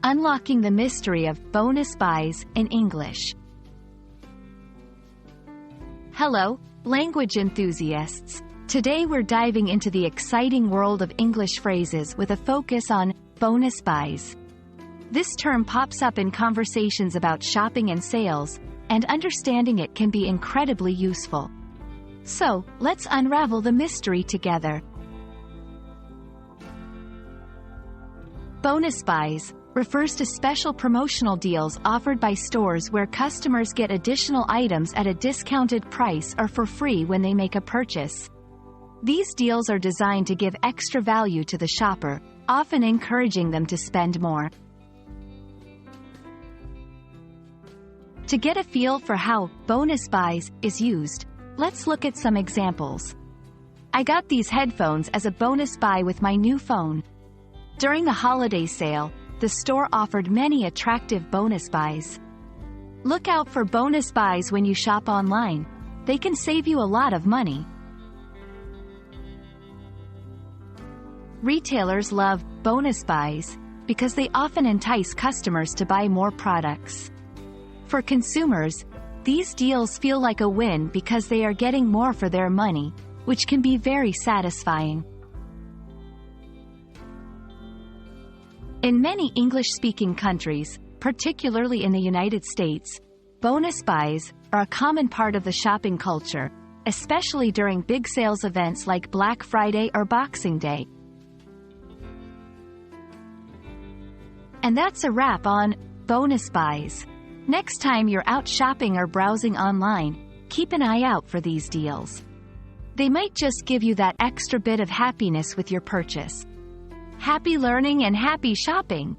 Unlocking the mystery of bonus buys in English. Hello, language enthusiasts. Today we're diving into the exciting world of English phrases with a focus on bonus buys. This term pops up in conversations about shopping and sales, and understanding it can be incredibly useful. So, let's unravel the mystery together. Bonus buys refers to special promotional deals offered by stores where customers get additional items at a discounted price or for free when they make a purchase. These deals are designed to give extra value to the shopper, often encouraging them to spend more. To get a feel for how bonus buys is used, let's look at some examples. I got these headphones as a bonus buy with my new phone. During the holiday sale, the store offered many attractive bonus buys. Look out for bonus buys when you shop online. They can save you a lot of money. Retailers love bonus buys because they often entice customers to buy more products. For consumers, these deals feel like a win because they are getting more for their money, which can be very satisfying. In many English-speaking countries, particularly in the United States, bonus buys are a common part of the shopping culture, especially during big sales events like Black Friday or Boxing Day. And that's a wrap on bonus buys. Next time you're out shopping or browsing online, keep an eye out for these deals. They might just give you that extra bit of happiness with your purchase. Happy learning and happy shopping!